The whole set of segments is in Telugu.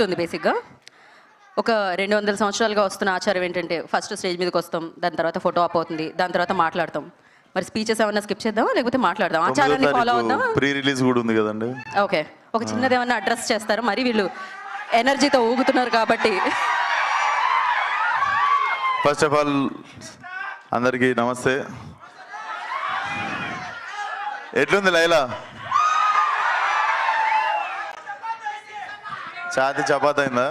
డౌట్ ఉంది బేసిక్గా. ఒక 200 సంవత్సరాలుగా వస్తున్న ఆచారం ఏంటంటే ఫస్ట్ స్టేజ్ మీదకి వస్తాం, దాని తర్వాత ఫోటో ఆప్ అవుతుంది, దాని తర్వాత మాట్లాడతాం. మరి స్పీచెస్ ఏమన్నా స్కిప్ చేద్దామా లేకపోతే మాట్లాడదాం? ఆచారాన్ని ఫాలో అవుతాం. ప్రీ రిలీజ్ కూడా ఉంది కదండి. ఓకే, ఒక చిన్నది ఏమన్నా అడ్రస్ చేస్తారు? మరి వీళ్ళు ఎనర్జీతో ఊగుతున్నారు కాబట్టి. ఫస్ట్ ఆఫ్ ఆల్ అందరికీ నమస్తే. ఎట్లుంది లైలా? ఛాతి చపాతి అయిందా?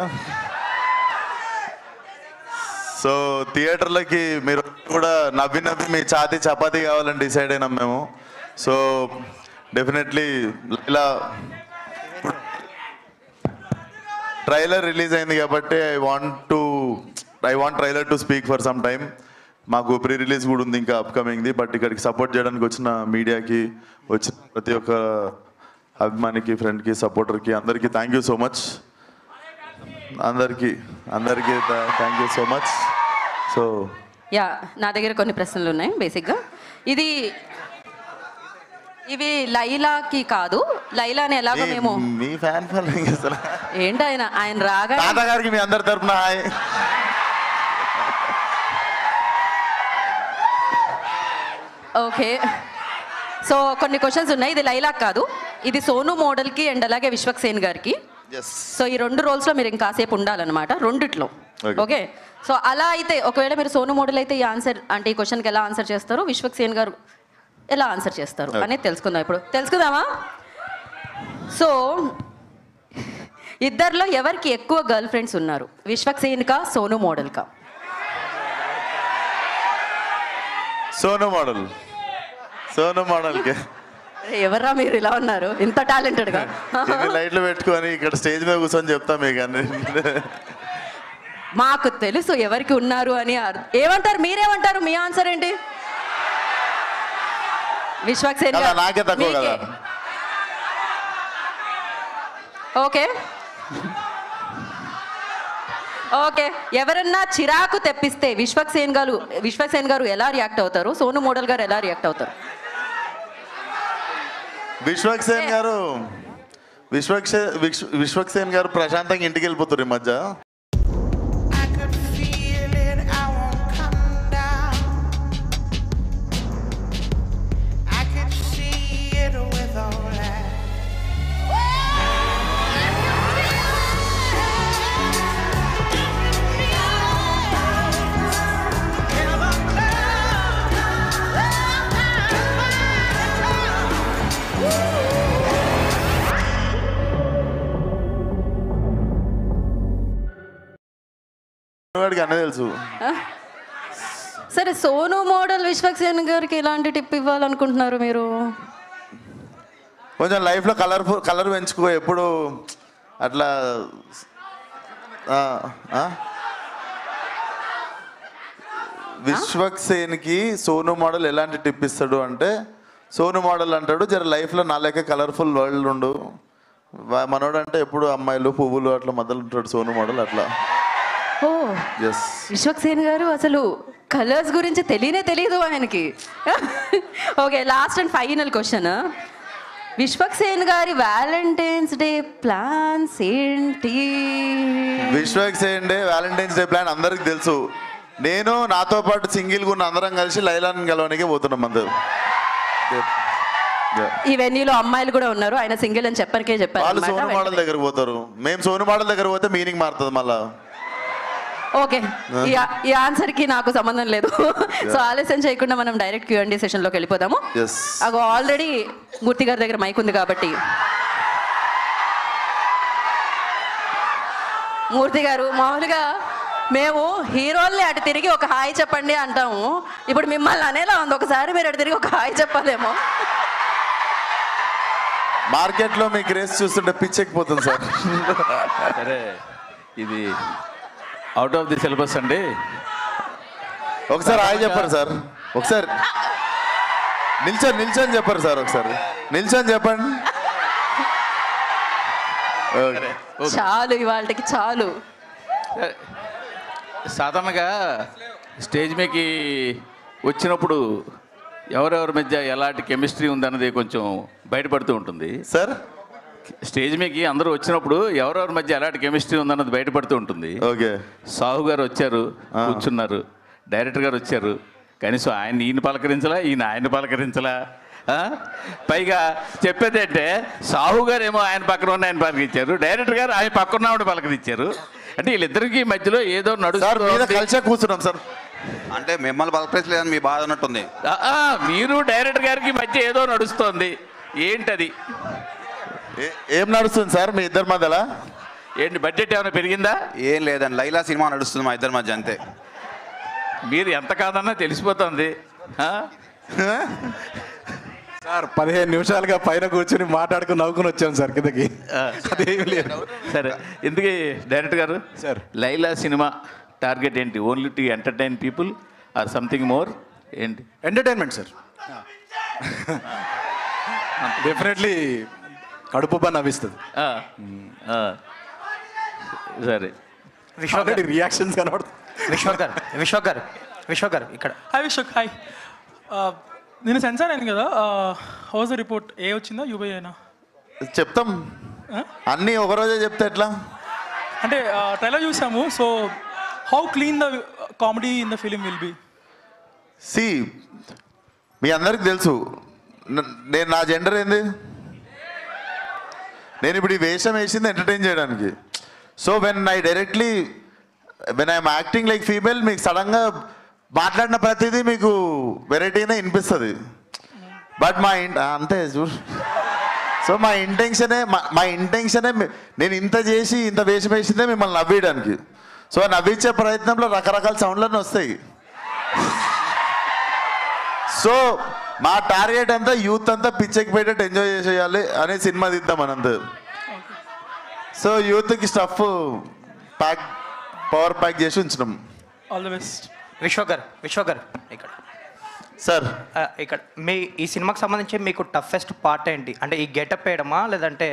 సో థియేటర్లకి మీరు కూడా నవ్వి నవ్వి మీ ఛాతి చపాతీ కావాలని డిసైడ్ అయినాం మేము. So definitely Laila trailer release అయింది కాబట్టి I want trailer to speak for some time. మాకు ప్రీ రిలీజ్ కూడా ఉంది ఇంకా అప్కమింగ్ది. బట్ ఇక్కడికి సపోర్ట్ చేయడానికి వచ్చిన మీడియాకి, వచ్చిన ప్రతి ఒక్క అభిమానికి, ఫ్రెండ్కి, సపోర్టర్కి అందరికీ థ్యాంక్ యూ సో మచ్. అందరికీ thank you so much. So yeah, నా దగ్గర కొన్ని ప్రశ్నలు ఉన్నాయి. బేసిక్గా ఇవి లైలాకి కాదు, లైలాని ఎలాగో మేము మీ ఫ్యాన్ ఫాలోయింగ్ చేస్తారా ఏంటి? ఆయన రాగా తాతగారికి మీ అందరి తరపున హాయ్. ఓకే, సో కొన్ని క్వశ్చన్స్ ఉన్నాయి. ఇది లైలాక్ కాదు, ఇది సోను మోడల్కి అండ్ అలాగే విశ్వక్సేన్ గారికి. సో ఈ 2 రోల్స్లో మీరు ఇంకాసేపు ఉండాలన్నమాట, రెండిట్లో. ఓకే, సో అలా అయితే ఒకవేళ మీరు సోను మోడల్ అయితే ఈ ఆన్సర్ అంటే ఈ క్వశ్చన్కి ఎలా ఆన్సర్ చేస్తారు, విశ్వక్సేన్ గారు ఎలా ఆన్సర్ చేస్తారు అనేది తెలుసుకుందాం. ఇప్పుడు తెలుసుకుందామా? సో ఇద్దరిలో ఎవరికి ఎక్కువ గర్ల్ ఫ్రెండ్స్ ఉన్నారు, విశ్వక్సేన్కా సోను మోడల్కా? సోను మోడల్కి. ఎవర్రా మీరు ఇలా ఉన్నారు ఇంత టాలెంటెడ్గా? లైట్లు పెట్టుకొని ఇక్కడ స్టేజ్ మీద కూర్చొని చెప్తాం మీకు అన్ని. మాకు తెలుసు ఎవరికి ఉన్నారు అని. ఏమంటారు, మీరేమంటారు? మీ ఆన్సర్ ఏంటి? విశ్వక్సేన్ గారు నాకే తక్కువ కదా. ఓకే ఓకే, ఎవరన్నా చిరాకు తెప్పిస్తే విశ్వక్సేన్ గారు ఎలా రియాక్ట్ అవుతారు, సోను మోడల్ గారు ఎలా రియాక్ట్ అవుతారు? విశ్వక్సేన్ గారు ప్రశాంతంగా ఇంటికి వెళ్ళిపోతారు ఈ మధ్య. అన్నీ తెలుసు. సరే, సోను మోడల్ విశ్వక్సేన్ గారికి ఎలాంటి టిప్ ఇవ్వాలనుకుంటున్నారు మీరు? కొంచెం లైఫ్లో కలర్ పెంచుకో, ఎప్పుడు అట్లా. విశ్వక్సేన్కి సోను మోడల్ ఎలాంటి టిప్ ఇస్తాడు అంటే, సోను మోడల్ అంటాడు జర లైఫ్లో నా లెక్క కలర్ఫుల్ వరల్డ్ ఉండు. మనోడు అంటే ఎప్పుడు అమ్మాయిలు, పువ్వులు అట్లా మొదలు ఉంటాడు సోను మోడల్ అట్లా. ఓ, విశ్వక్సేన్ గారు అసలు కలర్స్ గురించి తెలియదు ఆయనకి. Okay, last and final question. Vishwaksen గారి వ్యాలంటైన్స్ డే ప్లాన్స్ ఏంటి? Vishwaksen day Valentine's day plan అందరికి తెలుసు. నేను నాతో పాటు సింగిల్గా ఉన్న అందరం కలిసి లైలాని గెలవడానికి పోతున్నాం అందరు. ఈ వెన్యూలో అమ్మాయిలు కూడా ఉన్నారు, ఆయన సింగిల్ అని చెప్పనికే చెప్పారు. వాళ్ళు సోను మోడల్ దగ్గర పోతారు, మేము సోను మోడల్ దగ్గర పోతే మీనింగ్ మారుతుంది మళ్ళా. ఓకే, ఈ ఆన్సర్ కి నాకు సంబంధం లేదు. సో ఆలస్యం చేయకుండా మనం డైరెక్ట్ Q&A సెషన్ లోకి వెళ్ళిపోదాము. అగో ఆల్రెడీ మూర్తి గారి దగ్గర మైక్ ఉంది కాబట్టి, మూర్తి గారు, మామూలుగా మేము హీరోల్ని అటు తిరిగి ఒక హాయ్ చెప్పండి అంటాము, ఇప్పుడు మిమ్మల్ని అనేలా ఉంది, ఒకసారి మీరు అటు తిరిగి ఒక హాయ్ చెప్పాలేమో. మార్కెట్లో మీ క్రేజ్ చూస్తుంటే పిచ్చెక్కిపోతుంది సార్. సరే, ఇది అవుట్ ఆఫ్ ది సిలబస్ అండి. ఒకసారి హాయ్ చెప్పండి సార్. ఒకసారి నిల్చొని చెప్పండి సార్. ఒకసారి నిల్చొని చెప్పండి. చాలు, ఇవాళకి చాలు. సాధారణంగా స్టేజ్ మీదకి వచ్చినప్పుడు ఎవరెవరి మధ్య ఎలాంటి కెమిస్ట్రీ ఉందన్నది కొంచెం బయటపడుతూ ఉంటుంది సార్. స్టేజ్ మీదకి అందరూ వచ్చినప్పుడు ఎవరెవరి మధ్య ఎలాంటి కెమిస్ట్రీ ఉందన్నది బయటపడుతూ ఉంటుంది. ఓకే. సాహు గారు వచ్చారు, కూర్చున్నారు. డైరెక్టర్ గారు వచ్చారు, కనీసం ఈయన పలకరించలా, ఈయన ఆయన పలకరించలా. పైగా చెప్పేది అంటే సాహు గారు ఏమో ఆయన పక్కన ఉన్న ఆయన పలకరించారు, డైరెక్టర్ గారు ఆయన పక్కన ఉన్నవాడు పలకరించారు. అంటే వీళ్ళిద్దరికి మధ్యలో ఏదో కలిసే కూర్చున్నాం సార్. అంటే మిమ్మల్ని పలకరించలేదని మీ బాధ ఉన్నట్టుంది. మీరు డైరెక్టర్ గారికి మధ్య ఏదో నడుస్తోంది, ఏంటది? ఏం నడుస్తుంది సార్ మీ ఇద్దరి మధ్యలో? ఏంటి బడ్జెట్ ఏమైనా పెరిగిందా? ఏం లేదండి, లైలా సినిమా నడుస్తుంది మా ఇద్దరి మధ్య, అంతే. మీరు ఎంత కాదన్నా తెలిసిపోతుంది. సార్ 15 నిమిషాలుగా పైన కూర్చొని మాట్లాడుకుని నవ్వుకుని వచ్చాం సార్ కిందకి. అదేమి లేదు. సరే, ఎందుకు డైరెక్టర్ గారు సార్ లైలా సినిమా టార్గెట్ ఏంటి? Only to entertain people or something more? ఏంటి? Entertainment sir. డెఫినెట్లీ కడుపు పని నవ్విస్తుంది. సరే, రియాక్షన్స్ కనబడుతుంది. విశ్వక్ గారు ఇక్కడ. Hi Vishwak, hi. నేను సెన్సార్ అయింది కదా, హౌస్ రిపోర్ట్ ఏ వచ్చిందా యూబై అయినా? చెప్తాం అన్నీ ఒకరోజే చెప్తే ఎట్లా? అంటే ట్రైలర్ చూసాము, so how clean the comedy in the film will be? See, మీ అందరికి తెలుసు నేను నా జెండర్ ఏంది. నేను ఇప్పుడు ఈ వేషం వేసింది ఎంటర్టైన్ చేయడానికి. So when I'm acting like female, మీకు సడన్గా మాట్లాడిన ప్రతిదీ మీకు వెరైటీనే వినిపిస్తుంది. బట్ అంతే చూడు. సో మా ఇంటెన్షనే నేను ఇంత చేసి ఇంత వేషం వేసిందే మిమ్మల్ని నవ్వేయడానికి. సో నవ్వించే ప్రయత్నంలో రకరకాల సౌండ్లన్నీ వస్తాయి. సో మా టార్గెట్ అంతా యూత్ అంతా పిచ్చెక్కి పెట్టేట్టు ఎంజాయ్ చేసేయాలి అనే సినిమా తీద్దాం అనంత. సో యూత్కి స్టఫ్ పవర్ ప్యాక్ చేసి ఉంచినాం. All the best. విశ్వక్ గారు ఇక్కడ. సార్ ఇక్కడ ఈ సినిమాకి సంబంధించి మీకు టఫెస్ట్ పార్ట్ ఏంటి? అంటే ఈ గెటప్ వేయడమా, లేదంటే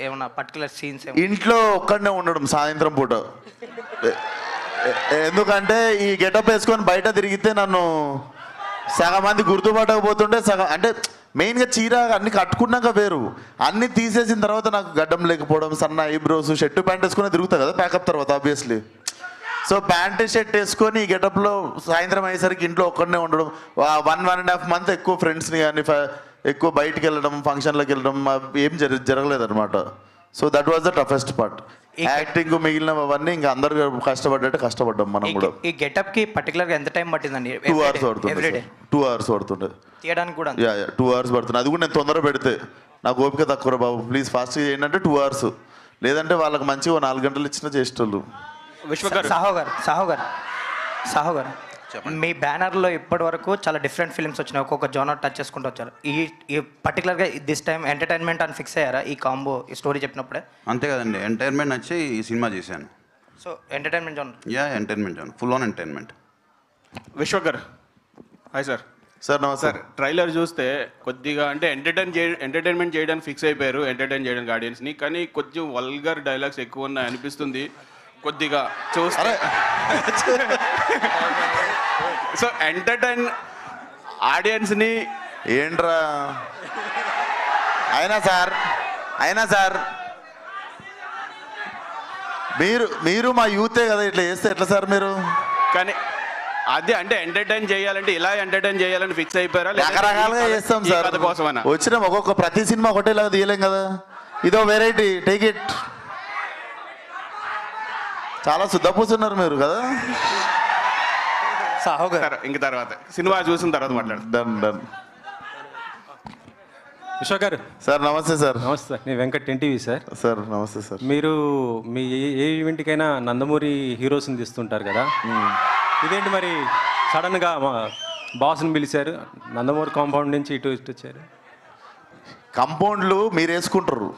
ఏమన్నా పర్టికులర్ సీన్స్? ఇంట్లో ఒక్కడనే ఉండడం సాయంత్రం పూట. ఎందుకంటే ఈ గెటప్ వేసుకొని బయట తిరిగితే నన్ను సగం మంది గుర్తుపట్టకపోతుంటే సగం, అంటే మెయిన్గా చీర అన్ని కట్టుకున్నాక వేరు, అన్నీ తీసేసిన తర్వాత నాకు గడ్డం లేకపోవడం, సన్న ఐబ్రోస్, షర్టు ప్యాంట్ వేసుకుని తిరుగుతా కదా ప్యాకప్ తర్వాత ఆబ్వియస్లీ. సో ప్యాంటు షర్ట్ వేసుకొని ఈ గెటప్లో సాయంత్రం అయ్యేసరికి ఇంట్లో ఒక్కడనే ఉండడం, 1.5 మంత్ ఎక్కువ ఫ్రెండ్స్ని కానీ ఎక్కువ బయటికి వెళ్ళడం, ఫంక్షన్లకు వెళ్ళడం ఏం జరగలేదన్నమాట. So that was the toughest part. Acting మిగిలినవన్నీ ఇంకా అందరు కష్టపడ్డట్టు కష్టపడ్డాం మనం కూడా. ఈ గెటప్ కి పర్టికులర్ గా ఎంత టైం పట్టిందండి? 2 hours పడుతుంది. 2 hours పడుతుండే తీయడానికి కూడా. 2 hours పడుతుంది. అది కూడా నేను తొందర పెడితే నాకు ఓపిక తక్కువ బాబు, ప్లీజ్ ఫాస్ట్గా చేయండి అంటే 2 hours, లేదంటే వాళ్ళకి మంచిగా 4 గంటలు ఇచ్చినా చేసేటోళ్ళు. సాహు గారు మీ బ్యానర్లో ఇప్పటి వరకు చాలా డిఫరెంట్ ఫిల్మ్స్ వచ్చినాయి, ఒక్కొక్క జోనర్ టచ్ చేసుకుంటూ వచ్చారు. ఈ పర్టికులర్గా దిస్ టైం ఎంటర్టైన్మెంట్ అని ఫిక్స్ అయ్యారా ఈ కాంబో, ఈ స్టోరీ చెప్పినప్పుడే? అంతే కదండి, ఎంటర్టైన్మెంట్ వచ్చి ఈ సినిమా చేశాను. So entertainment genre. Entertainment genre, full on entertainment. Vishwak గారు హాయ్ సార్. సార్ నమస్తే సార్, ట్రైలర్ చూస్తే కొద్దిగా అంటే ఎంటర్టైన్మెంట్ చేయడానికి ఫిక్స్ అయిపోయారు, ఎంటర్టైన్ చేయడానికి ఆడియన్స్ని, కానీ కొంచెం వల్గర్ డైలాగ్స్ ఎక్కువ ఉన్నాయి అనిపిస్తుంది కొద్దిగా చూస్తే. సో ఎంటర్టైన్ ఆడియన్స్ని ఏంట్రా అయినా సార్ మీరు మా యూతే కదా, ఇట్లా చేస్తే ఎట్లా సార్ మీరు? కానీ అదే అంటే ఎంటర్టైన్ చేయాలంటే ఇలా ఎంటర్టైన్ చేయాలని ఫిక్స్ అయిపోయారా? రకరకాలుగా చేస్తాం సార్, కోసమేనా? వచ్చిన ఒక్కొక్క ప్రతి సినిమా ఒకటేలాగా తీయలేం కదా, ఇదో వెరైటీ, టేక్ ఇట్. చాలా శుద్ధపూస్తున్నారు మీరు కదా. ఇంక తర్వాత సినిమా చూసిన తర్వాత మాట్లాడు. డన్. విశ్వక్ గారు. సార్ నమస్తే సార్. నమస్తే సార్, నేను వెంకట్ ఎన్టీవీ సార్. సార్ నమస్తే సార్. మీరు మీ ఏ ఈవెంట్కైనా నందమూరి హీరోస్ని తీస్తుంటారు కదా, ఇదేంటి మరి సడన్గా మా బాస్ని పిలిచారు, నందమూరి కాంపౌండ్ నుంచి ఇటు వచ్చారు? కంపౌండ్లు మీరు వేసుకుంటారు,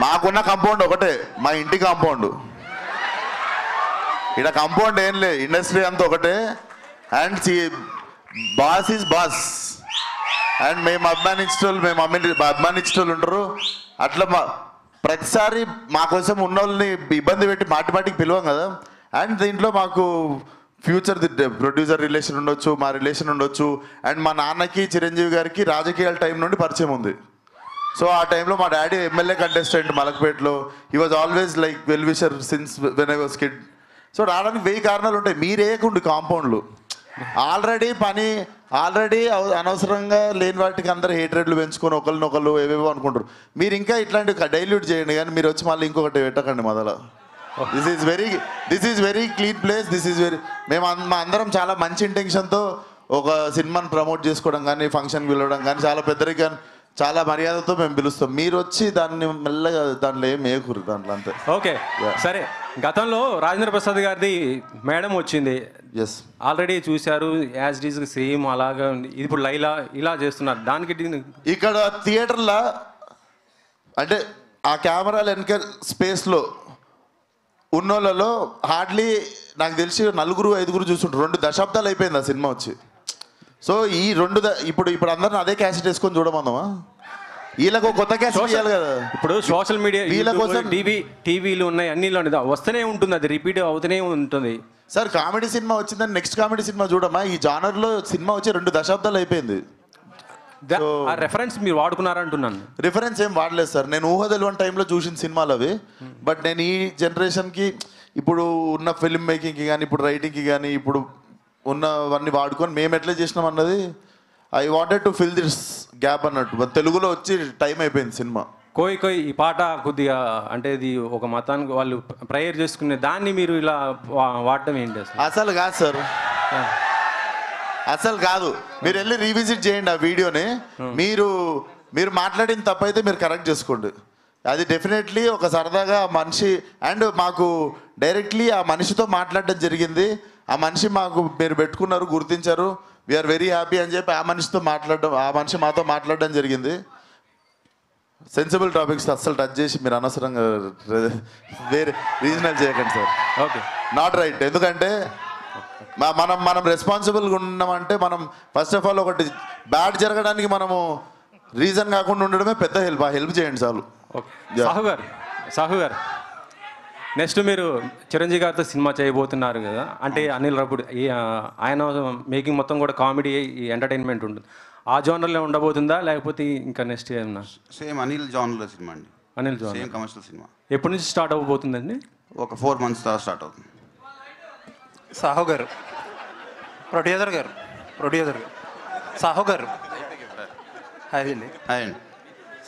మాకున్న కాంపౌండ్ ఒకటే, మా ఇంటి కాంపౌండ్. ఇక్కడ కాంపౌండ్ ఏం లేదు, ఇండస్ట్రీ అంతా ఒకటే. And boss is boss. And మేము అభిమానించేటోళ్ళు ఉంటారు. అట్లా ప్రతిసారి మా కోసం ఉన్న వాళ్ళని ఇబ్బంది పెట్టి మాటికి పిలవం కదా. అండ్ దీంట్లో మాకు ఫ్యూచర్ ప్రొడ్యూసర్ రిలేషన్ ఉండొచ్చు, మా రిలేషన్ ఉండొచ్చు. అండ్ మా నాన్నకి చిరంజీవి గారికి రాజకీయాల టైం నుండి పరిచయం ఉంది. సో ఆ టైంలో మా డాడీ ఎమ్మెల్యే కంటెస్టెంట్ మలక్పేట్లో. He was always like well wisher since when I was kid. So రావడానికి 1000 కారణాలు ఉంటాయి. మీరేయకుండి కాంపౌండ్లు ఆల్రెడీ అనవసరంగా లేని వాటికి అందరు హేట్రెడ్లు పెంచుకొని ఒకరినొకరు ఏవేవో అనుకుంటారు. మీరు ఇంకా ఇట్లాంటి డైల్యూట్ చేయండి, కానీ మీరు వచ్చి మళ్ళీ ఇంకొకటి పెట్టకండి మొదల. This is very clean place. మేము మా అందరం చాలా మంచి ఇంటెన్షన్తో ఒక సినిమాని ప్రమోట్ చేసుకోవడం కానీ, ఫంక్షన్కి పిలవడం కానీ, చాలా పెద్దరిగా చాలా మర్యాదతో మేము పిలుస్తాం. మీరు వచ్చి దాన్ని మెల్లగా దాంట్లో ఏం వేయకూరు దాంట్లో అంతే. ఓకే సరే, గతంలో రాజేంద్ర ప్రసాద్ గారిది మేడం వచ్చింది, ఎస్ ఆల్రెడీ చూశారు, యాజ్ ఇట్ ఈజ్ సేమ్ అలాగా ఉంది. ఇప్పుడు లైలా ఇలా చేస్తున్నారు. దానికి ఇక్కడ థియేటర్లో అంటే ఆ కెమెరాలు వెనక స్పేస్లో ఉన్నోళ్ళలో హార్డ్లీ నాకు తెలిసి 4-5 చూస్తుంటారు. 2 దశాబ్దాలు అయిపోయింది ఆ సినిమా వచ్చి. సో ఈ ఇప్పుడు అందరిని అదే క్యాసెట్ వేసుకొని చూడమందామా? వీళ్ళకు కొత్త క్యాసెట్ ఇవ్వాలి కదా. ఇప్పుడు సోషల్ మీడియా వీళ్ళ కోసం టీవీలు ఉన్నాయి, అన్ని వస్తూనే ఉంటుంది, అది రిపీట్ అవుతూనే ఉంటుంది. సార్ కామెడీ సినిమా వచ్చిందని నెక్స్ట్ కామెడీ సినిమా చూడమా? ఈ జానర్లో సినిమా వచ్చి 2 దశాబ్దాలు అయిపోయింది. ఆ రెఫరెన్స్ మీరు వాడుకున్నారంటున్నాను. రిఫరెన్స్ ఏం వాడలేదు సార్. నేను ఊహ తెలియని టైంలో చూసిన సినిమాలు అవి. బట్ నేను ఈ జనరేషన్కి ఇప్పుడు ఉన్న ఫిల్మ్ మేకింగ్కి కానీ, ఇప్పుడు రైటింగ్కి కానీ, ఇప్పుడు ఉన్నవన్నీ వాడుకొని మేము ఎట్లా చేసినాం అన్నది I wanted to fill this gap అన్నట్టు. తెలుగులో వచ్చి టైం అయిపోయింది సినిమా. కోయి ఈ పాట కొద్దిగా అంటే ఇది ఒక మతానికి వాళ్ళు ప్రేయర్ చేసుకునే దాన్ని మీరు ఇలా వాడటం ఏంటి? అసలు కాదు సార్, అసలు కాదు. మీరు వెళ్ళి రీవిజిట్ చేయండి ఆ వీడియోని. మీరు మాట్లాడిన తప్పైతే మీరు కరెక్ట్ చేసుకోండి. అది డెఫినెట్లీ ఒక సరదాగా మనిషి అండ్ మాకు డైరెక్ట్లీ ఆ మనిషితో మాట్లాడడం జరిగింది. ఆ మనిషి మాకు మీరు పెట్టుకున్నారు, గుర్తించారు, వీఆర్ వెరీ హ్యాపీ అని చెప్పి ఆ మనిషి మాతో మాట్లాడడం జరిగింది. సెన్సిబుల్ టాపిక్స్ అస్సలు టచ్ చేసి మీరు అనవసరంగా వేరే రీజనల్ చేయకండి సార్. Okay, not right. ఎందుకంటే మనం రెస్పాన్సిబుల్గా ఉన్నామంటే మనం ఫస్ట్ ఆఫ్ ఆల్ ఒకటి బ్యాడ్ జరగడానికి మనము రీజన్ కాకుండా ఉండడమే పెద్ద హెల్ప్. ఆ హెల్ప్ చేయండి చాలు. సాహు గారు నెక్స్ట్ మీరు చిరంజీవి గారితో సినిమా చేయబోతున్నారు కదా, అంటే అనిల్ రావిపూడి ఆయన మేకింగ్ మొత్తం కూడా కామెడీ ఎంటర్టైన్మెంట్ ఉంటుంది. ఆ జోనర్లో ఉండబోతుందా లేకపోతే ఇంకా నెక్స్ట్ ఏమన్నా? సేమ్ అనిల్ జానర్లో సినిమా అండి. Anil genre same commercial cinema. ఎప్పటి నుంచి స్టార్ట్ అవ్వబోతుందండి? ఒక 4 months తర్వాత స్టార్ట్ అవుతుంది. సాహు గారు ప్రొడ్యూసర్ సాహు గారు హాయ్ అండి. హాయ్ అండి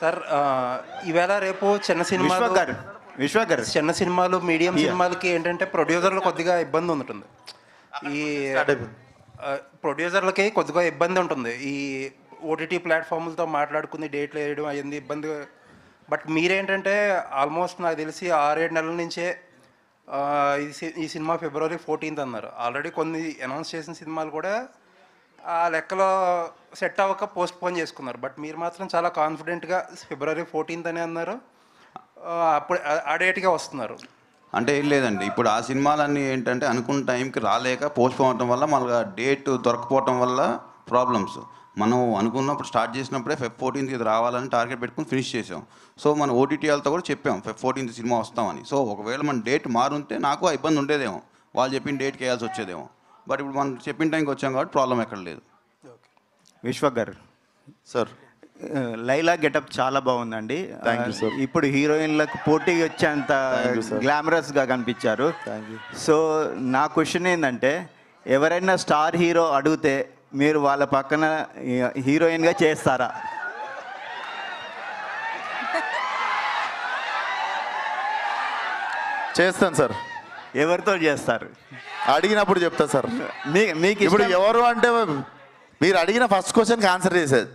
సార్, ఈవేళ రేపు చిన్న సినిమాలు చిన్న సినిమాలు మీడియం సినిమాలకి ఏంటంటే ప్రొడ్యూసర్లు కొద్దిగా ఇబ్బంది ఉంటుంది. ఈ ప్రొడ్యూసర్లకి కొద్దిగా ఇబ్బంది ఉంటుంది. ఈ ఓటీటీ ప్లాట్ఫామ్లతో మాట్లాడుకుని డేట్లు వేయడం అయ్యింది ఇబ్బంది. బట్ మీరేంటంటే ఆల్మోస్ట్ నాకు తెలిసి 6-7 నెలల నుంచే ఈ సినిమా February 14th అన్నారు. ఆల్రెడీ కొన్ని అనౌన్స్ చేసిన సినిమాలు కూడా ఆ లెక్కలో సెట్ అవ్వక పోస్ట్ పోన్ చేసుకున్నారు. బట్ మీరు మాత్రం చాలా కాన్ఫిడెంట్గా February 14th అని అన్నారు. అప్పుడు ఆ డేట్గా వస్తున్నారు. అంటే ఏం లేదండి, ఇప్పుడు ఆ సినిమాలన్నీ ఏంటంటే అనుకున్న టైంకి రాలేక పోస్ట్ పోన్ అవడం వల్ల మళ్ళీ డేట్ దొరకపోవడం వల్ల ప్రాబ్లమ్స్. మనం అనుకున్నప్పుడు స్టార్ట్ చేసినప్పుడే Feb 14th ఇది రావాలని టార్గెట్ పెట్టుకుని ఫినిష్ చేసాం. సో మన ఓటీటీలతో కూడా చెప్పాం Feb 14th సినిమా వస్తామని. సో ఒకవేళ మన డేట్ మారుంటే నాకు ఆ ఇబ్బంది ఉండేదేమో, వాళ్ళు చెప్పిన డేట్కి వేయాల్సి వచ్చేదేమో. బట్ ఇప్పుడు మనం చెప్పిన టైంకి వచ్చాం కాబట్టి ప్రాబ్లం ఎక్కడ లేదు. విశ్వక్ గారు సార్, లైలా గెటప్ చాలా బాగుందండి. ఇప్పుడు హీరోయిన్లకు పోటీ వచ్చేంత గ్లామరస్గా కనిపించారు. సో నా క్వశ్చన్ ఏంటంటే, ఎవరైనా స్టార్ హీరో అడిగితే మీరు వాళ్ళ పక్కన హీరోయిన్గా చేస్తారా? చేస్తాను సార్. ఎవరితో చేస్తారు? అడిగినప్పుడు చెప్తా సార్. మీకు ఇప్పుడు ఎవరు అంటే మీరు అడిగిన ఫస్ట్ క్వశ్చన్కి ఆన్సర్ చేసేది.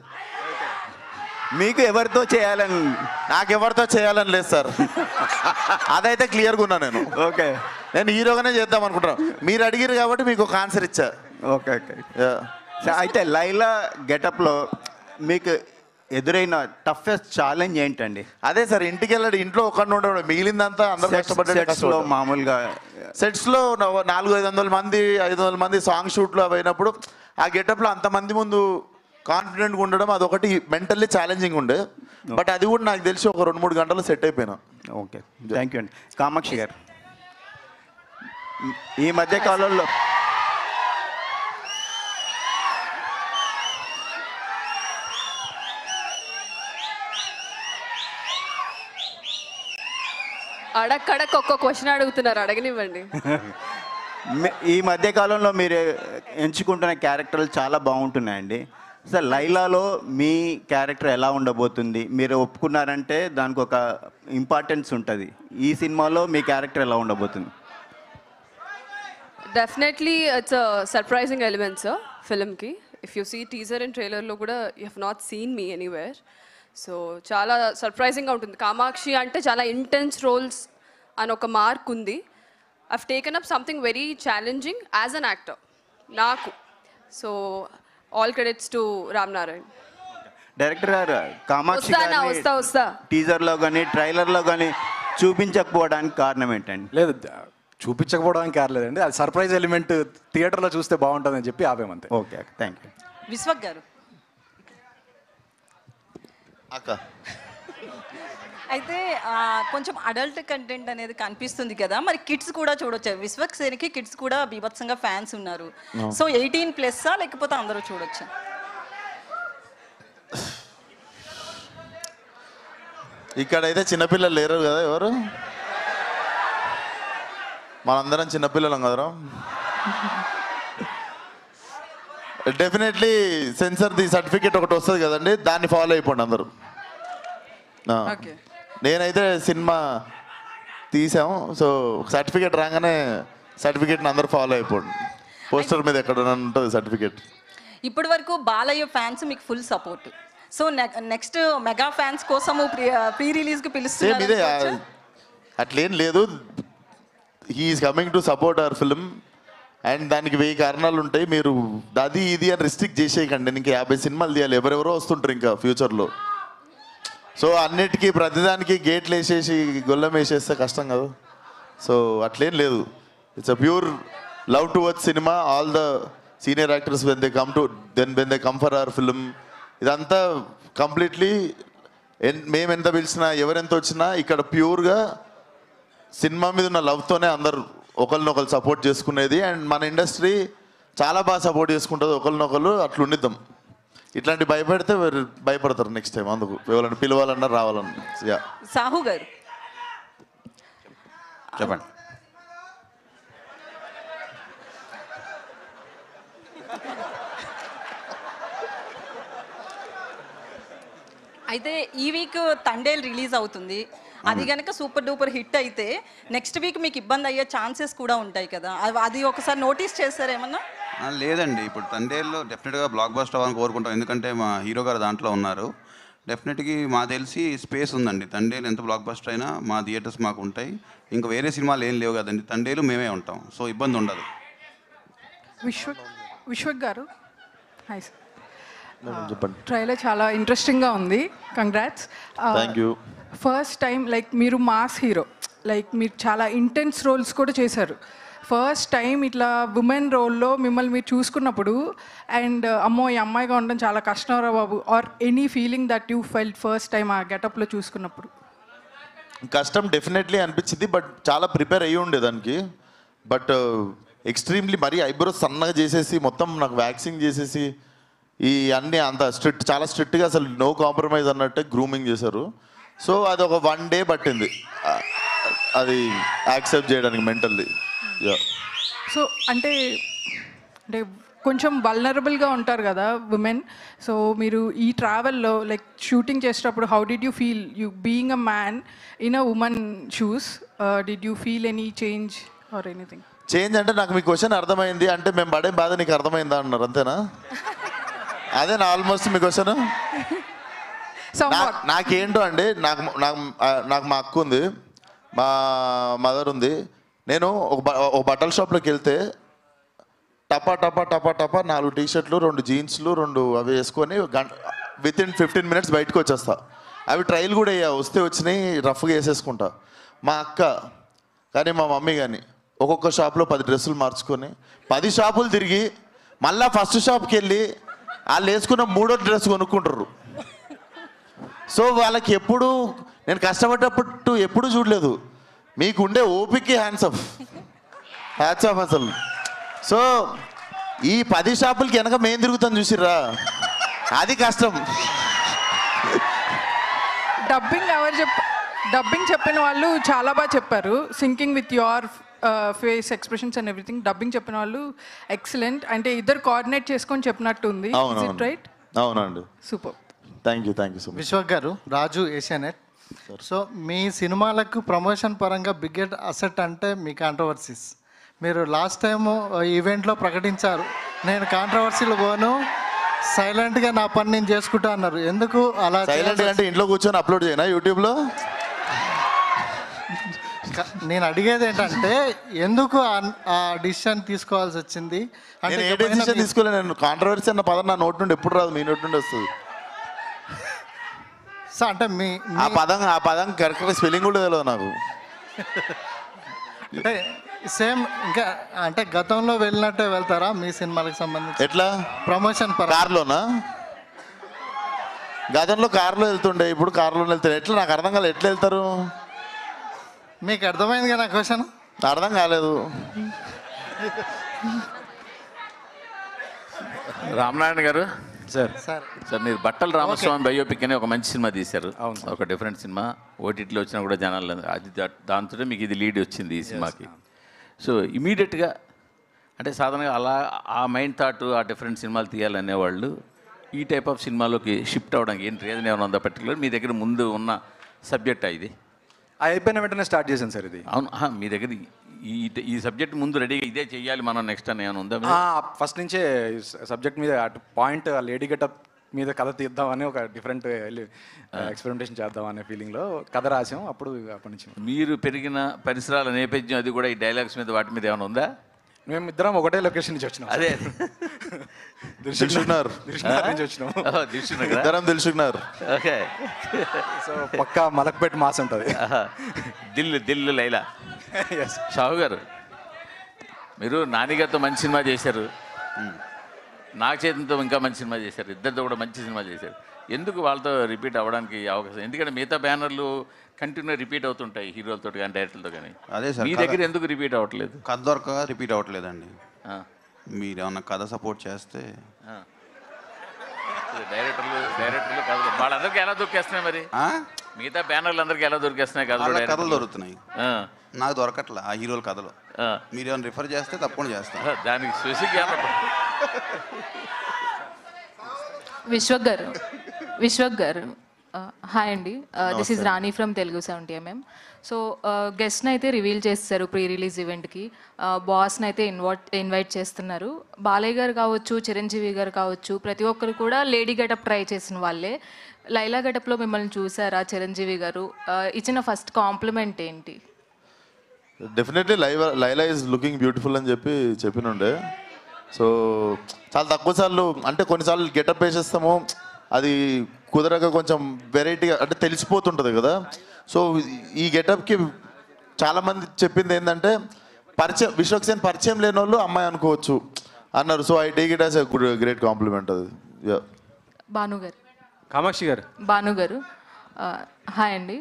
మీకు ఎవరితో చేయాలని? నాకు ఎవరితో చేయాలని లేదు సార్, అదైతే క్లియర్గా ఉన్నా నేను. ఓకే, నేను హీరోగానే చేద్దాం అనుకుంటున్నాను. మీరు అడిగిరు కాబట్టి మీకు ఒక ఆన్సర్ ఇచ్చా. Okay okay. అయితే లైలా గెటప్లో మీకు ఎదురైన టఫెస్ట్ ఛాలెంజ్ ఏంటండి? అదే సార్, ఇంటికి వెళ్ళాడు, ఇంట్లో ఒక్కడిని ఉండడు, మిగిలిందంతా అందరూ కష్టపడ్డాడు. మామూలుగా సెట్స్లో 400-500 మంది 500 మంది సాంగ్ షూట్లు అవి అయినప్పుడు ఆ గెటప్లో అంతమంది ముందు కాన్ఫిడెంట్గా ఉండడం అదొకటి మెంటల్లీ ఛాలెంజింగ్ ఉండే. బట్ అది కూడా నాకు తెలిసి ఒక 2-3 గంటలు సెట్ అయిపోయినా. ఓకే, థ్యాంక్ యూ అండి. కామాక్షి గారు, ఈ మధ్య కాలంలో అడక్కడక్ ఒక్క క్వశ్చన్ అడుగుతున్నారు, అడగనివ్వండి. ఈ మధ్య కాలంలో మీరు ఎంచుకుంటున్న క్యారెక్టర్లు చాలా బాగుంటున్నాయండి. సార్ లైలాలో మీ క్యారెక్టర్ ఎలా ఉండబోతుంది? మీరు ఒప్పుకున్నారంటే దానికి ఒక ఇంపార్టెన్స్ ఉంటుంది. ఈ సినిమాలో మీ క్యారెక్టర్ ఎలా ఉండబోతుంది? Definitely it's surprising element sir ఫిల్మ్కి. If you see teaser and ట్రైలర్లో కూడా you have not seen me anywhere. So చాలా సర్ప్రైజింగ్గా ఉంటుంది. కామాక్షి అంటే చాలా ఇంటెన్స్ రోల్స్ అని ఒక మార్క్ ఉంది. I've taken up something very challenging as an actor నాకు. So all credits to Ram Narayan. Director గారు కామాక్షి వస్తా టీజర్లో కానీ ట్రైలర్లో కానీ చూపించకపోవడానికి కారణం ఏంటండి? లేదు, చూపించకపోవడానికి కారలేదండి, అది సర్ప్రైజ్ ఎలిమెంట్ థియేటర్లో చూస్తే బాగుంటుందని చెప్పి ఆపేమంతే. Okay, thank you. విశ్వక్ గారు అక్క అయితే కొంచెం అడల్ట్ కంటెంట్ అనేది కనిపిస్తుంది కదా, మరి కిడ్స్ కూడా చూడొచ్చు. విశ్వక్ సేన్కి కిడ్స్ కూడా బీభత్సంగా ఫ్యాన్స్ ఉన్నారు. సో 18+ లేకపోతే అందరూ చూడొచ్చా? ఇక్కడైతే చిన్నపిల్లలు లేరు కదా, ఎవరు? మనందరం చిన్నపిల్లలం కదరా. డెఫినెట్లీ సెన్సర్ ది సర్టిఫికేట్ ఒకటి వస్తుంది కదండి, దాన్ని ఫాలో అయిపోండి అందరూ. నేనైతే సినిమా తీసాము, సో సర్టిఫికేట్ రాగానే సర్టిఫికేట్ని అందరూ ఫాలో అయిపోండి. పోస్టర్ మీద ఎక్కడ ఉంటుంది సర్టిఫికేట్. ఇప్పటి వరకు బాలయ్య ఫ్యాన్స్ మీకు full support. So next mega fans కోసము ప్రీ రిలీజ్కి పిలుస్తున్నారు. ఇదే అట్లేం లేదు, he's coming to support our film and దానికి 1000 కారణాలు ఉంటాయి. మీరు అది ఇది అని రిస్ట్రిక్ట్ చేసేయకండి. ఇంకా 50 సినిమాలు తీయాలి, ఎవరెవరో వస్తుంటారు ఇంకా ఫ్యూచర్లో. సో అన్నిటికీ ప్రతిదానికి గేట్లు వేసేసి గొల్లం వేసేస్తే కష్టం కదా. సో అట్లేం లేదు, it's a pure love towards cinema. All the senior actors when they come for hour film, ఇదంతా కంప్లీట్లీ మేము ఎంత పిలిచినా ఎవరెంత వచ్చినా ఇక్కడ ప్యూర్గా సినిమా మీద ఉన్న లవ్తోనే అందరు ఒకరినొకరు సపోర్ట్ చేసుకునేది. అండ్ మన ఇండస్ట్రీ చాలా బాగా సపోర్ట్ చేసుకుంటుంది ఒకరినొకరు. అట్లా ఉండిద్దాం. ఇట్లాంటి భయపెడితే భయపడతారు నెక్స్ట్ టైం. అందుకు ఎవరైనా పిలవాలన్నా రావాలన్నా. యా సాహు గారు చెప్పండి. అయితే ఈ వీక్ తండేల్ రిలీజ్ అవుతుంది. అది కనుక సూపర్ డూపర్ హిట్ అయితే నెక్స్ట్ వీక్ మీకు ఇబ్బంది అయ్యే ఛాన్సెస్ కూడా ఉంటాయి కదా, అది ఒకసారి నోటీస్ చేస్తారేమన్నా? లేదండి, ఇప్పుడు తండేల్లో డెఫినెట్గా బ్లాక్ బస్టర్ అవ్వాలని కోరుకుంటాం. ఎందుకంటే మా హీరో గారు దాంట్లో ఉన్నారు. డెఫినెట్గా మా తెలిసి స్పేస్ ఉందండి. తండేలు ఎంత బ్లాక్ బస్టర్ అయినా మా థియేటర్స్ మాకు ఉంటాయి. ఇంకా వేరే సినిమాలు ఏం లేవు కదండి, తండేలు మేమే ఉంటాం. సో ఇబ్బంది ఉండదు. విశ్వక్ గారు హాయ్ సార్. చెప్పండి. ట్రైలర్ చాలా ఇంట్రెస్టింగ్గా ఉంది, congrats. Thank you. First time like మీరు మాస్ హీరో, లైక్ మీరు చాలా ఇంటెన్స్ రోల్స్ కూడా చేశారు. ఫస్ట్ టైం ఇట్లా ఉమెన్ రోల్లో మిమ్మల్ని మీరు చూసుకున్నప్పుడు అండ్ అమ్మో ఈ అమ్మాయిగా ఉండడం చాలా కష్టంరా బాబు, are any feeling that you felt first time ఆ గెటప్లో చూసుకున్నప్పుడు? కష్టం డెఫినెట్లీ అనిపించింది, బట్ చాలా ప్రిపేర్ అయ్యి ఉండే దానికి. బట్ ఎక్స్ట్రీమ్లీ మరీ ఐబ్రోస్ సన్నగా చేసేసి మొత్తం నాకు వ్యాక్సింగ్ చేసేసి ఈ అన్నీ అంత స్ట్రిక్ట్, చాలా స్ట్రిక్ట్గా అసలు నో కాంప్రమైజ్ అన్నట్టే గ్రూమింగ్ చేశారు. సో అది ఒక 1 day పట్టింది అది యాక్సెప్ట్ చేయడానికి మెంటల్లీ. సో అంటే కొంచెం వల్నరబుల్గా ఉంటారు కదా ఉమెన్. సో మీరు ఈ ట్రావెల్లో లైక్ షూటింగ్ చేసేటప్పుడు how did you feel you being a man in a women shoes? Did you feel any change or anything? Change అంటే నాకు మీ క్వశ్చన్ అర్థమైంది అంటే మేము పడే బాధ నీకు అర్థమైందా అన్నారు, అంతేనా? అదేనా ఆల్మోస్ట్ మీ క్వశ్చన్? నాకేంటో అండి, నాకు మా అక్క ఉంది, మా మదర్ ఉంది. నేను ఒక బట్టల షాప్లోకి వెళ్తే టపా టపా టపా టపా 4 టీషర్ట్లు 2 జీన్స్లు 2 అవి వేసుకొని వితిన్ 15 minutes బయటకు వచ్చేస్తా. అవి ట్రైల్ కూడా వస్తే వచ్చినాయి, రఫ్గా వేసేసుకుంటా. మా అక్క కానీ మా మమ్మీ కానీ ఒక్కొక్క షాప్లో 10 డ్రెస్సులు మార్చుకొని 10 షాపులు తిరిగి మళ్ళీ ఫస్ట్ షాప్కి వెళ్ళి వాళ్ళు వేసుకున్న 3వ డ్రెస్ కొనుక్కుంటారు. సో వాళ్ళకి ఎప్పుడు నేను కష్టపడ్డప్పుడు ఎప్పుడు చూడలేదు. మీకు ఉండే ఓపిక హ్యాట్స్ ఆఫ్ అసలు. సో ఈ 10 షాపులకి వెనక మేము తిరుగుతాం చూసిర్రా, అది కష్టం. డబ్బింగ్ చెప్పిన వాళ్ళు చాలా బాగా చెప్పారు, sinking with your face expressions and everything. Dubbing చెప్పిన వాళ్ళు ఎక్సలెంట్, అంటే ఇద్దరు కోఆర్డినేట్ చేసుకొని చెప్పినట్టు ఉంది. రైట్? అవునండి. Super. Thank you so much. Vishwak గారు, రాజు ఏషియానెట్. సో మీ సినిమాలకు ప్రమోషన్ పరంగా బిగ్గెస్ట్ అసెట్ అంటే మీ కాంట్రవర్సీస్. మీరు లాస్ట్ టైము ఈవెంట్లో ప్రకటించారు, నేను కాంట్రవర్సీలు పోను, సైలెంట్గా నా పని నేను చేసుకుంటా అన్నారు. ఎందుకు అలా? సైలెంట్గా అంటే ఇంట్లో కూర్చొని అప్లోడ్ చేయనా యూట్యూబ్లో? నేను అడిగేది ఏంటంటే ఎందుకు ఆ డిసిషన్ తీసుకోవాల్సి వచ్చింది? నేను ఏ డిసిషన్ తీసుకోలేదు. నేను కాంట్రవర్సీ అన్న పదం నా నోటి నుండి ఎప్పుడు రాదు, మీ నోటి నుండి వస్తుంది. సో అంటే మీ ఆ పదం కరెక్ట్గా స్పెల్లింగ్ కూడా తెలియదు నాకు. అంటే సేమ్ ఇంకా అంటే గతంలో వెళ్ళినట్టే వెళ్తారా మీ సినిమాలకు సంబంధించి? ఎట్లా? ప్రమోషన్ కార్లోనా? గతంలో కార్లో వెళ్తుండే, ఇప్పుడు కార్లో వెళ్తారు. ఎట్లా? నాకు అర్థం కాలేదు. ఎట్లా వెళ్తారు? మీకు అర్థమైంది కదా క్వశ్చన్? అర్థం కాలేదు. రామనారాయణ గారు, సార్ సార్ మీరు బట్టల రామస్వామి బయోపిక్ అని ఒక మంచి సినిమా తీశారు. ఒక డిఫరెంట్ సినిమా, ఓటీటీలో వచ్చినా కూడా జనాలు అది దాంతో మీకు ఇది లీడ్ వచ్చింది ఈ సినిమాకి. సో ఇమీడియట్గా అంటే సాధారణంగా అలా ఆ మైండ్ థాట్, ఆ డిఫరెంట్ సినిమాలు తీయాలనేవాళ్ళు ఈ టైప్ ఆఫ్ సినిమాలోకి షిఫ్ట్ అవ్వడానికి ఏంటి రీజన్ ఏమైనా ఉందా పర్టికులర్? మీ దగ్గర ముందు ఉన్న సబ్జెక్టా ఇది? అయిపోయిన వెంటనే స్టార్ట్ చేశాను సార్ ఇది. అవును, మీ దగ్గర ఈ సబ్జెక్ట్ ముందు రెడీగా ఇదే చెయ్యాలి మనం నెక్స్ట్ అని ఏమైనా ఉందా? ఫస్ట్ నుంచే సబ్జెక్ట్ మీద అటు పాయింట్ లేడీ గెటప్ మీద కథ తీద్దామని ఒక డిఫరెంట్ ఎక్స్పెరిమెంటేషన్ చేద్దాం అనే ఫీలింగ్లో కథ రాసాం. అప్పటి నుంచి మీరు పెరిగిన పరిసరాల నేపథ్యం అది కూడా ఈ డైలాగ్స్ మీద వాటి మీద ఏమైనా ఉందా? మేము ఇద్దరం ఒకటే లొకేషన్ నుంచి వచ్చినాం. అదే దిల్సుఖ్నగర్ నుంచి వచ్చినాం. ఇద్దరం దిల్సుఖ్నగర్. ఓకే. సో పక్కా మలక్పేట్ మాస్ ఉంటుంది. దిల్లు లైలా. షాహు గారు, మీరు నానిగారితో మంచి సినిమా చేశారు, నాగ చైతన్యతో ఇంకా మంచి సినిమా చేశారు, ఇద్దరితో కూడా మంచి సినిమా చేశారు. ఎందుకు వాళ్ళతో రిపీట్ అవ్వడానికి అవకాశం? ఎందుకంటే మిగతా బ్యానర్లు కంటిన్యూ రిపీట్ అవుతుంటాయి హీరోలతో కానీ డైరెక్టర్లతో కానీ. అదే సార్, మీ దగ్గర ఎందుకు రిపీట్ అవ్వట్లేదు? కథ దొరకగా రిపీట్ అవ్వట్లేదండి. మీరు ఏమన్నా కథ సపోర్ట్ చేస్తే డైరెక్టర్లు కథలు వాళ్ళందరికీ ఎలా దొరికేస్తున్నాయి మరి? మిగతా బ్యానర్లు అందరికీ ఎలా దొరికేస్తున్నాయి కథలు దొరుకుతున్నాయి, నాకు దొరకట్లే ఆ హీరోల కథలు. మీరు ఏమైనా రిఫర్ చేస్తే తప్పకుండా చేస్తాను. దానికి విశ్వక్ గారు హాయ్ అండి, this is Rani from Telugu 70mm. So గెస్ట్ని అయితే రివీల్ చేస్తారు ప్రీ రిలీజ్ ఈవెంట్కి, బాస్ని అయితే ఇన్వైట్ చేస్తున్నారు. బాలయ్య గారు కావచ్చు, చిరంజీవి గారు కావచ్చు, ప్రతి ఒక్కరు కూడా లేడీ గెటప్ ట్రై చేసిన వాళ్ళే. లైలా గెటప్లో మిమ్మల్ని చూసారా చిరంజీవి గారు? ఇచ్చిన ఫస్ట్ కాంప్లిమెంట్ ఏంటి? Definitely Laila is looking beautiful అని చెప్పినుండే. సో చాలా తక్కువ సార్లు, అంటే కొన్నిసార్లు గెటప్ వేసేస్తాము, అది కుదరక కొంచెం వెరైటీగా అంటే తెలిసిపోతుంటుంది కదా. సో ఈ గెటప్కి చాలామంది చెప్పింది ఏంటంటే విశ్వక్ సేన్ పరిచయం లేని వాళ్ళు అమ్మాయి అనుకోవచ్చు అన్నారు. So I take it as a great compliment. అది భానుగారు, కామాక్షి గారు, భానుగారు హాయ్ అండి.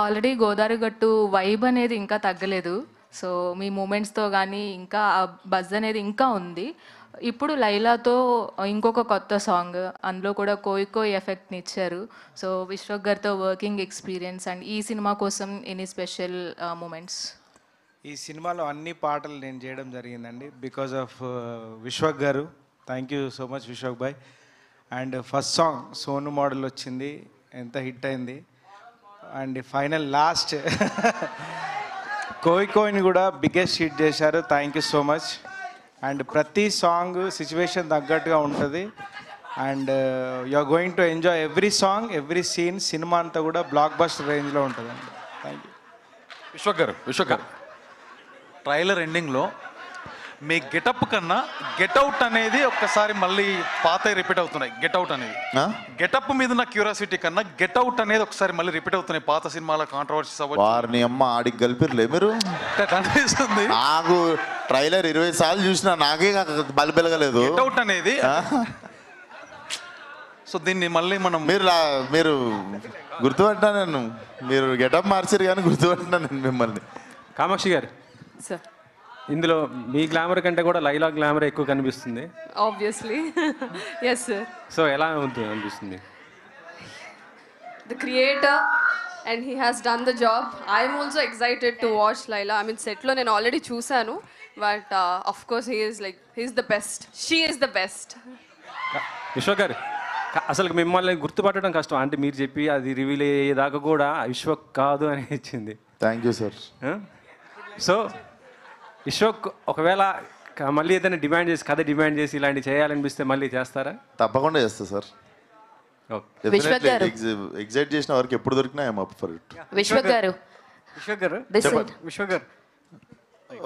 ఆల్రెడీ గోదావరి గట్టు వైబ్ అనేది ఇంకా తగ్గలేదు. సో మీ మూమెంట్స్తో కానీ ఇంకా ఆ బజ్ అనేది ఇంకా ఉంది. ఇప్పుడు లైలాతో ఇంకొక కొత్త సాంగ్, అందులో కూడా కోయి ఎఫెక్ట్ని ఇచ్చారు. సో విశ్వక్ గారితో వర్కింగ్ ఎక్స్పీరియన్స్ అండ్ ఈ సినిమా కోసం ఎనీ స్పెషల్ మూమెంట్స్? ఈ సినిమాలో అన్ని పాటలు నేను చేయడం జరిగిందండి బికాజ్ ఆఫ్ విశ్వక్ గారు. Thank you so much Vishwak boy. And first song Sonu model వచ్చింది, ఎంత హిట్ అయింది. అండ్ ఫైనల్ లాస్ట్ కోయిని కూడా బిగ్గెస్ట్ హిట్ చేశారు. Thank you so much. And ప్రతి సాంగ్ సిచ్యువేషన్ తగ్గట్టుగా ఉంటుంది. And you are going to enjoy every song, every scene. సినిమా అంతా కూడా బ్లాక్ బస్టర్ రేంజ్లో ఉంటుందండి. Thank you. విశ్వక్ గారు, ట్రైలర్ ఎండింగ్లో మీ గెటప్ కన్నా గెట్అవుట్ అనేది ఒక్కసారి మళ్ళీ పాత రిపీట్ అవుతున్నాయి. గెట్అవుట్ అనేది గెటప్ మీద ఉన్న క్యూరియాసిటీ కన్నా గెట్అవుట్ అనేది ఒకసారి మళ్ళీ రిపీట్ అవుతున్నాయి. పాత సినిమాల కాంట్రవర్సీస్ వారిని అమ్మ ఆడికి కలిపిర్లే మీరు. అనిపిస్తుంది నాకు ట్రైలర్ 20 సార్లు చూసినా నాకే బలిపెలగలేదు. గెట్అవుట్ అనేది సో దీన్ని మళ్ళీ మనం మీరు గుర్తుపట్టినా, నేను మీరు గెటప్ మార్చారు కానీ గుర్తుపట్టినా నేను మిమ్మల్ని. కామాక్షి గారు సార్, ఇందులో మీ గ్లామర్ కంటే కూడా లైలా గ్లామర్ ఎక్కువ కనిపిస్తుంది. Obviously yes sir. సో ఎలా ఉంటుంది అనిపిస్తుంది? The creator and he has done the job. I am also excited to watch Laila. I mean, set lo నేను already చూసాను, but of course he's the best. She is the best. Vishwak గారు అసలు మిమ్మల్ని గుర్తుపట్టడం కష్టం. అంటే మీరు చెప్పి అది రివీల్ అయ్యేదాకా కూడా విశ్వక్ కాదు అని ఇచ్చింది. Thank you sir. So Vishwak ఒకవేళ మళ్ళీ ఏదైనా కథ డిమాండ్ చేసి ఇలాంటి చేయాలనిపిస్తే మళ్ళీ చేస్తారా? తప్పకుండా చేస్తా సార్. విశ్వక్ గారు ఎగ్జైట్ చేసిన వరకు ఎప్పుడు దొరికినా I'm up for it. Vishwak గారు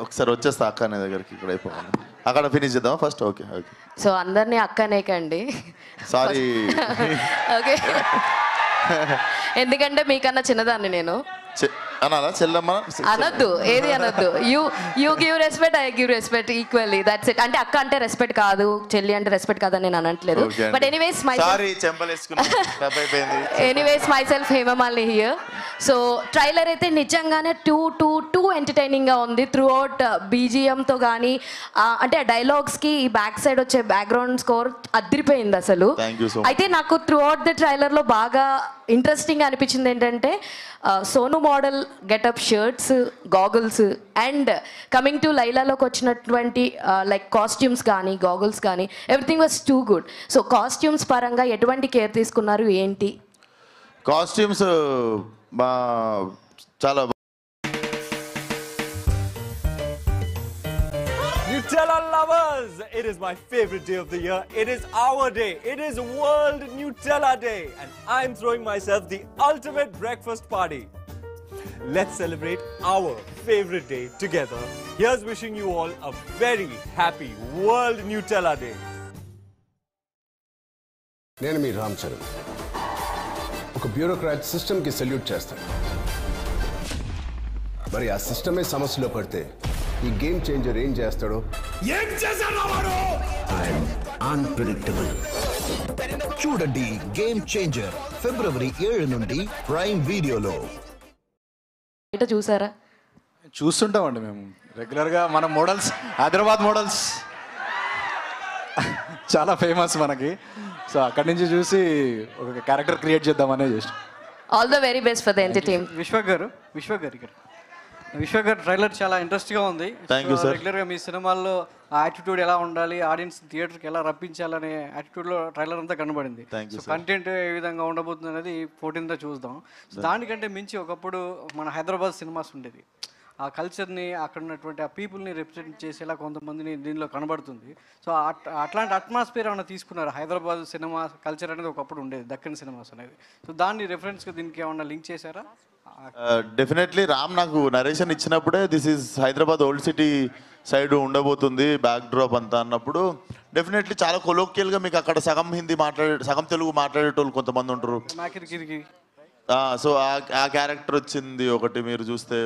ఒకసారి వచ్చేస్తా అక్క అనే దగ్గరికి, ఇక్కడ అయిపోవాలి. అక్కడ ఫినిష్ చేద్దాం ఫస్ట్. Okay okay. సో అందరినీ అక్కనేకండి. సారీ. ఓకే, ఎందుకంటే మీకన్నా చిన్నదాన్ని నేను. అనాలా చెల్లమ్మ? అనొద్దు, ఏది అనొద్దు. You give respect, I give respect equally. That's it. అంటే అక్క అంటే రెస్పెక్ట్ కాదు, చెల్లి అంటే రెస్పెక్ట్ కాదని నేను అనట్లేదు. But anyways my self Hemamalini here. So trailer అయితే నిజంగానే టూ ఎంటర్టైనింగ్గా ఉంది. త్రూ అవుట్ బీజిఎంతో కానీ అంటే ఆ డైలాగ్స్కి ఈ బ్యాక్ సైడ్ వచ్చే బ్యాక్గ్రౌండ్ స్కోర్ అదిరిపోయింది అసలు. అయితే నాకు త్రూ అవుట్ ద ట్రైలర్లో బాగా ఇంట్రెస్టింగ్ అనిపించింది ఏంటంటే Sonu model getup, shirts, goggles and coming to లైలాలోకి వచ్చినటువంటి లైక్ కాస్ట్యూమ్స్ కానీ గాగుల్స్ కానీ everything was too good. So costumes పరంగా ఎటువంటి కేర్ తీసుకున్నారు ఏంటి? కాస్ట్యూమ్స్ చాలా Nutella lovers, it is my favorite day of the year. It is our day. It is World Nutella Day, and I'm throwing myself the ultimate breakfast party. Let's celebrate our favorite day together. Here's wishing you all a very happy World Nutella Day. నేను మీ రామ్ చరణ్. ఒక బ్యూరోక్రాట్ సిస్టమ్ కి సెల్యూట్ చేస్తాను. మరి ఆ సిస్టమే సమస్యలో పడితే ఈ గేమ్ చేంజర్ ఏం చేస్తాడో? అన్ప్రెడిక్టబుల్. చూడండి గేమ్ చేంజర్ ఫిబ్రవరి 7 నుండి ప్రైమ్ వీడియోలో. చూసారా? చూస్తుంటామండి మేము రెగ్యులర్గా. మన మోడల్స్, హైదరాబాద్ మోడల్స్ చాలా ఫేమస్ మనకి. సో అక్కడి నుంచి చూసి ఒక క్యారెక్టర్ క్రియేట్ చేద్దామనే చేస్తాం. All the very best for the entertainment. Vishwak గారు ట్రైలర్ చాలా ఇంట్రెస్ట్గా ఉంది. రెగ్యులర్గా మీ సినిమాల్లో ఆ యాటిట్యూడ్ ఎలా ఉండాలి, ఆడియన్స్ థియేటర్కి ఎలా రప్పించాలనే యాటిట్యూడ్లో ట్రైలర్ అంతా కనబడింది. సో కంటెంట్ ఏ విధంగా ఉండబోతుంది అనేది 14th చూద్దాం. సో దానికంటే మించి ఒకప్పుడు మన హైదరాబాద్ సినిమాస్ ఉండేది. ఆ కల్చర్ని, అక్కడ ఉన్నటువంటి ఆ పీపుల్ని రిప్రజెంట్ చేసేలా కొంతమందిని దీనిలో కనబడుతుంది. సో అట్లాంటి అట్మాస్ఫియర్ ఏమైనా తీసుకున్నారు? హైదరాబాద్ సినిమా కల్చర్ అనేది ఒకప్పుడు ఉండేది, దక్కన్ సినిమాస్ అనేది. సో దాన్ని రెఫరెన్స్గా దీనికి ఏమన్నా లింక్ చేశారా? డెఫినెట్లీ రామ్ నాకు నరేషన్ ఇచ్చినప్పుడే this is Hyderabad old city side ఉండబోతుంది బ్యాక్ డ్రాప్ అంతా అన్నప్పుడు డెఫినెట్లీ చాలా కొలోక్యల్గా మీకు అక్కడ సగం హిందీ సగం తెలుగు మాట్లాడేటోళ్ళు కొంతమంది ఉంటారు. సో ఆ క్యారెక్టర్ వచ్చింది ఒకటి మీరు చూస్తే.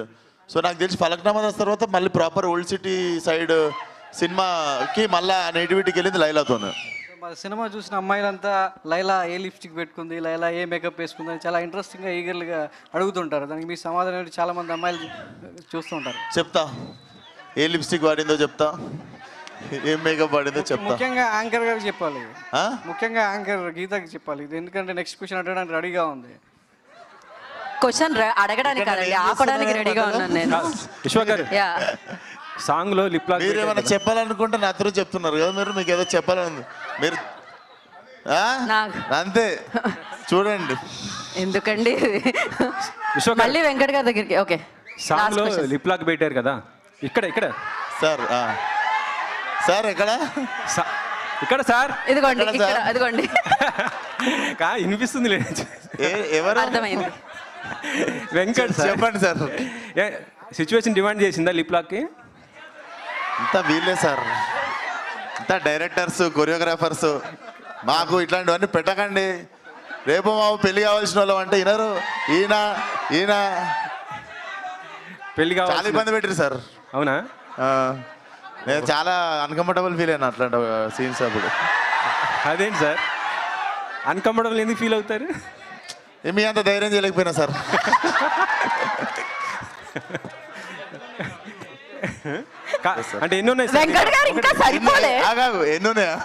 సో నాకు తెలిసి ఫలక్నామా దాస్ తర్వాత మళ్ళీ ప్రాపర్ ఓల్డ్ సిటీ సైడ్ సినిమాకి మళ్ళీ నేటివిటీకి వెళ్ళింది లైలాతోనే. సినిమా చూసిన అమ్మాయిలంతా లైలా ఏ లిప్స్టిక్ పెట్టుకుంది, లైలా ఏ మేకప్ వేసుకుంది అని చాలా ఇంట్రెస్టింగ్గా ఈగర్గా అడుగుతుంటారు. దానికి మీ సమాధానం చాలా మంది అమ్మాయిలు చూస్తుంటారు. చెప్తా, ఏ లిప్స్టిక్ వాడిందో చెప్తా, ఏం మేకప్ వాడిందో చెప్తా. ముఖ్యంగా యాంకర్ గారికి చెప్పాలి, ముఖ్యంగా యాంకర్ గీతకి చెప్పాలి. ఎందుకంటే నెక్స్ట్ క్వశ్చన్ అడగడానికి రెడీగా ఉంది. క్వశ్చన్ అడగడానికి ఆపడానికి రెడీగా ఉన్నాను నేను. విశ్వక్ గారు సాంగ్లో లిప్ లాక్ మీరు ఏమైనా చెప్పాలనుకుంటే నా అతను చెప్తున్నారు కదా, మీరు మీకు ఏదో చెప్పాలని మీరు అంతే చూడండి. ఎందుకండి మళ్ళీ వెంకట్ గారి దగ్గరికి? ఓకే, సాంగ్లో లిప్ లాక్ పెట్టారు కదా, ఇక్కడ సార్ సార్ ఇక్కడ సార్ ఇదిగోండి వినిపిస్తుంది ఎవరు అర్థమైంది. వెంకట్ చెప్పండి సార్. సిచ్యువేషన్ డిమాండ్ చేసిందా లిప్ లాక్కి? అంతా వీళ్ళే సార్, అంతా డైరెక్టర్స్, కొరియోగ్రాఫర్స్. మాకు ఇట్లాంటివన్నీ పెట్టకండి. రేపు మాకు పెళ్లి కావాల్సిన వాళ్ళం అంటే వినరు. ఈయన పెళ్లి కావాలి చాలా ఇబ్బంది పెట్టారు సార్. అవునా? నేను చాలా అన్కంఫర్టబుల్ ఫీల్ అయినా అట్లాంటి సీన్స్ అప్పుడు. అదేంటి సార్ అన్కంఫర్టబుల్ ఎందుకు ఫీల్ అవుతారు? మీ అంత ధైర్యం చేయలేకపోయినా సార్. అంటే ఎన్ని ఉన్నాయి ఎన్ని ఉన్నాయా?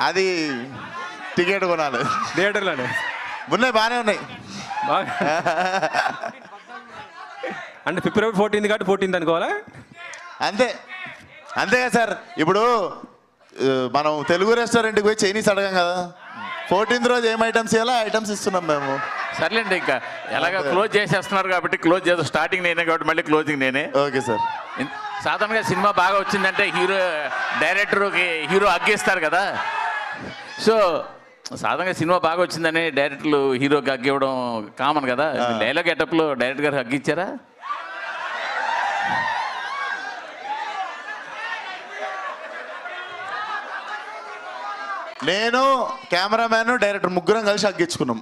అది టికెట్ కొనాలి థియేటర్లోనే. ఉన్నాయి, బాగానే ఉన్నాయి. అంటే ఫిబ్రవరి 14 కాబట్టి 14 అనుకోవాలా? అంతే అంతే కదా సార్. ఇప్పుడు మనం తెలుగు రెస్టారెంట్కి పోయి చైనీస్ అడగం కదా. 14th రోజు ఏం ఐటమ్స్ ఇవ్వాలో ఐటమ్స్ ఇస్తున్నాం మేము. సర్లేండి, ఇంకా ఎలాగ క్లోజ్ చేసేస్తున్నారు కాబట్టి క్లోజ్ చేస్తాం. స్టార్టింగ్ నేనే కాబట్టి మళ్ళీ క్లోజింగ్ నేనే. Okay sir. సాధారణంగా సినిమా బాగా వచ్చిందంటే డైరెక్టర్కి హీరో అగ్గిస్తారు కదా. సో సాధారణంగా సినిమా బాగా వచ్చిందని డైరెక్టర్లు హీరోకి అగ్గివ్వడం కామన్ కదా. డైలాగ్ గెటప్లో డైరెక్టర్ గారు అగ్గిచ్చారా? నేను కెమెరామ్యాన్ డైరెక్టర్ ముగ్గురం కలిసి అగ్గించుకున్నాం.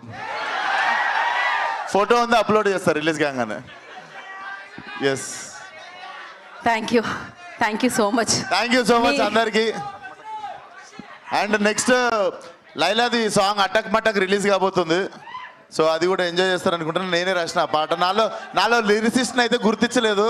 ఫోటో ఉంది, అప్లోడ్ చేస్తారు రిలీజ్ కాగానే. Yes, thank you so much. Thank you so much అందరికి. అండ్ నెక్స్ట్ లైలాది సాంగ్ అటక్ మటక్ రిలీజ్ కాబోతుంది. సో అది కూడా ఎంజాయ్ చేస్తారు అనుకుంటున్నాను. నేనే రాసిన ఆ పాట. నాలో లిరిసిస్ట్ని అయితే గుర్తించలేదు.